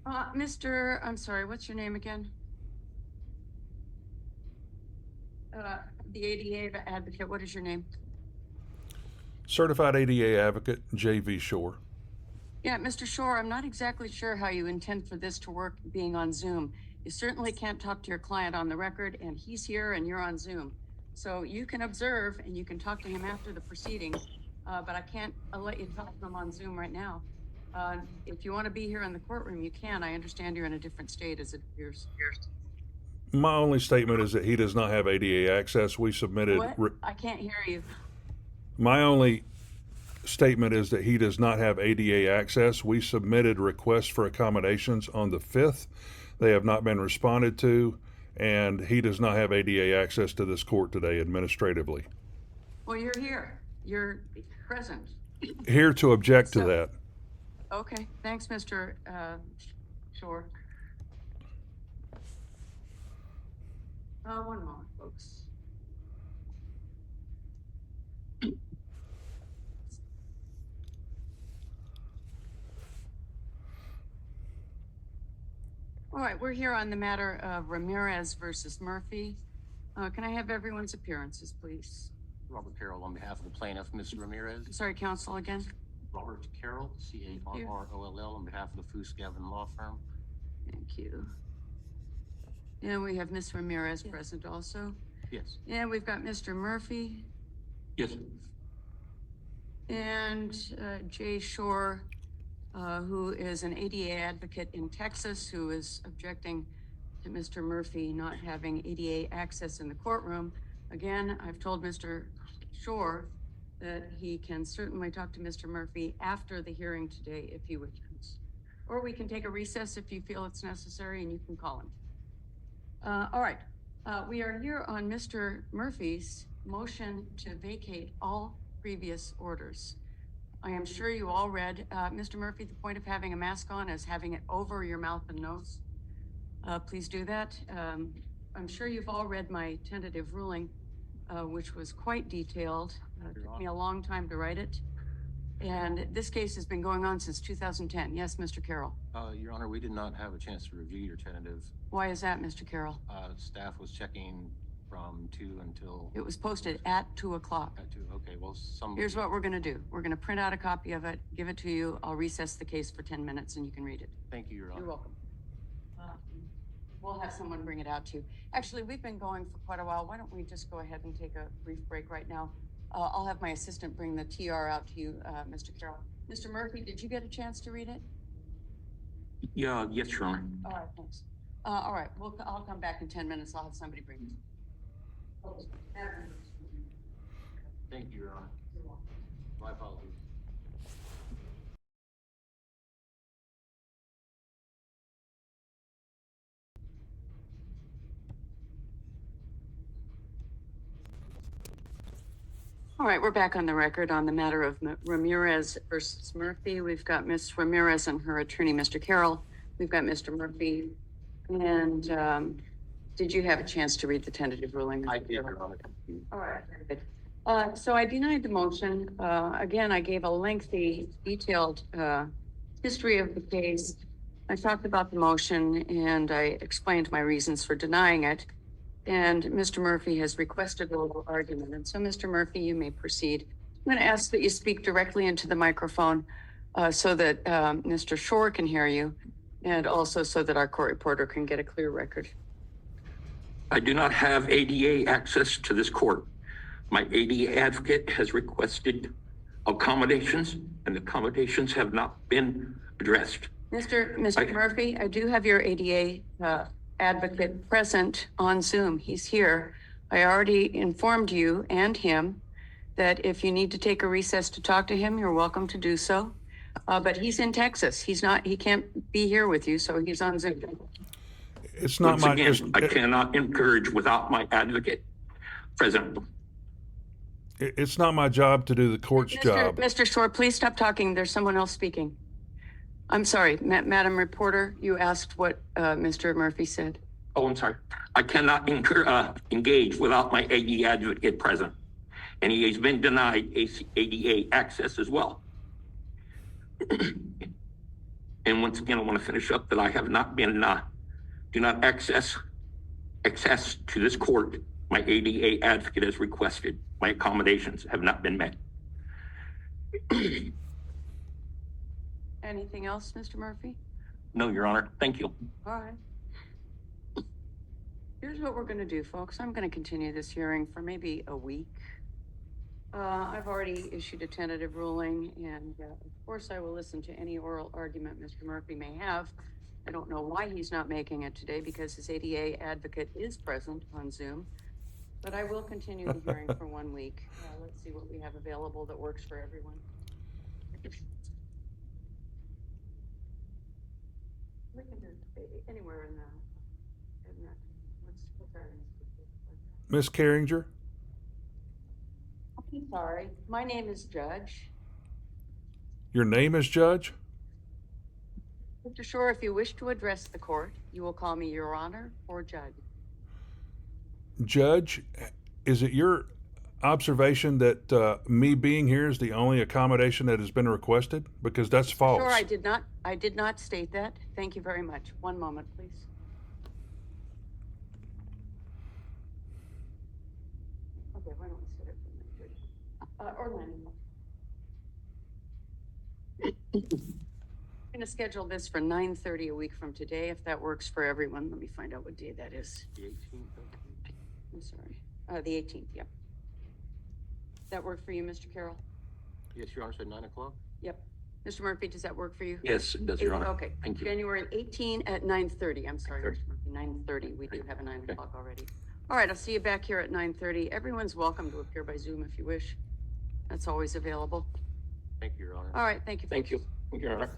I'm sorry, what's your name again? The ADA advocate, what is your name? Certified ADA Advocate, J.V. Shore. Yeah, Mr. Shore, I'm not exactly sure how you intend for this to work being on Zoom. You certainly can't talk to your client on the record, and he's here and you're on Zoom. So you can observe and you can talk to him after the proceedings, but I can't let you talk to him on Zoom right now. If you want to be here in the courtroom, you can. I understand you're in a different state as it appears. My only statement is that he does not have ADA access. We submitted. What? I can't hear you. My only statement is that he does not have ADA access. We submitted requests for accommodations on the 5th. They have not been responded to, and he does not have ADA access to this court today administratively. Well, you're here. You're present. Here to object to that. Okay, thanks, Mr. Shore. One moment, folks. All right, we're here on the matter of Ramirez versus Murphy. Can I have everyone's appearances, please? Robert Carroll on behalf of the plaintiff, Mr. Ramirez. Sorry, counsel, again. Robert Carroll, C-A-R-R-O-L-L, on behalf of the Foos Gavin Law Firm. Thank you. And we have Ms. Ramirez present also. Yes. And we've got Mr. Murphy Yes. and Jay Shore, who is an ADA advocate in Texas, who is objecting to Mr. Murphy not having ADA access in the courtroom. Again, I've told Mr. Shore that he can certainly talk to Mr. Murphy after the hearing today if he wishes. Or we can take a recess if you feel it's necessary and you can call him. All right, we are here on Mr. Murphy's motion to vacate all previous orders. I am sure you all read, Mr. Murphy, the point of having a mask on is having it over your mouth and nose. Please do that. I'm sure you've all read my tentative ruling, which was quite detailed. It took me a long time to write it. And this case has been going on since 2010. Yes, Mr. Carroll. Your Honor, we did not have a chance to review your tentative. Why is that, Mr. Carroll? Staff was checking from 2 until... It was posted at 2 o'clock. At 2, okay, well, Here's what we're gonna do. We're gonna print out a copy of it, give it to you. I'll recess the case for 10 minutes and you can read it. Thank you, Your Honor. You're welcome. We'll have someone bring it out to you. Actually, we've been going for quite a while. Why don't we just go ahead and take a brief break right now? I'll have my assistant bring the TR out to you, Mr. Carroll. Mr. Murphy, did you get a chance to read it? Yeah, yes, Your Honor. All right, thanks. All right, I'll come back in 10 minutes. I'll have somebody bring it. Thank you, Your Honor. My apologies. All right, we're back on the record on the matter of Ramirez versus Murphy. We've got Ms. Ramirez and her attorney, Mr. Carroll. We've got Mr. Murphy. And did you have a chance to read the tentative ruling? I did, Your Honor. All right, very good. So I denied the motion. Again, I gave a lengthy, detailed history of the case. I talked about the motion and I explained my reasons for denying it. And Mr. Murphy has requested a little argument. And so, Mr. Murphy, you may proceed. I'm going to ask that you speak directly into the microphone so that Mr. Shore can hear you and also so that our court reporter can get a clear record. I do not have ADA access to this court. My ADA advocate has requested accommodations and the accommodations have not been addressed. Mr. Murphy, I do have your ADA advocate present on Zoom. He's here. I already informed you and him that if you need to take a recess to talk to him, you're welcome to do so. But he's in Texas. He can't be here with you, so he's on Zoom. It's not Once again, I cannot encourage without my advocate present. It's not my job to do the court's job. Mr. Shore, please stop talking. There's someone else speaking. I'm sorry, Madam Reporter, you asked what Mr. Murphy said. Oh, I'm sorry. I cannot engage without my ADA advocate present. And he has been denied ADA access as well. And once again, I want to finish up that I have not been, do not access to this court. My ADA advocate has requested. My accommodations have not been met. Anything else, Mr. Murphy? No, Your Honor. Thank you. All right. Here's what we're going to do, folks. I'm going to continue this hearing for maybe a week. I've already issued a tentative ruling, and of course I will listen to any oral argument Mr. Murphy may have. I don't know why he's not making it today because his ADA advocate is present on Zoom, but I will continue the hearing for 1 week. Let's see what we have available that works for everyone. We can do anywhere in that. What's our Ms. Carringer, I'm sorry. My name is Judge. your name is Judge? Mr. Shore, if you wish to address the court, you will call me Your Honor or Judge. Judge, is it your observation that me being here is the only accommodation that has been requested? Because that's false. Sure, I did not state that. Thank you very much. One moment, please. Okay, why don't we set it for 9:30? Or 9. I'm gonna schedule this for 9:30 a week from today, if that works for everyone. Let me find out what day that is. The 18th. I'm sorry, the 18th, yep. That work for you, Mr. Carroll? Yes, Your Honor, said 9 o'clock? Yep. Mr. Murphy, does that work for you? Yes, it does, Your Honor. Okay. Thank you. January 18 at 9:30. I'm sorry, 9:30. Mr. Murphy, 9:30. We do have a 9 Okay. o'clock already. All right, I'll see you back here at 9:30. Everyone's welcome to appear by Zoom if you wish. That's always available. Thank you, Your Honor. All right, thank you. Thank folks. you, Your Honor.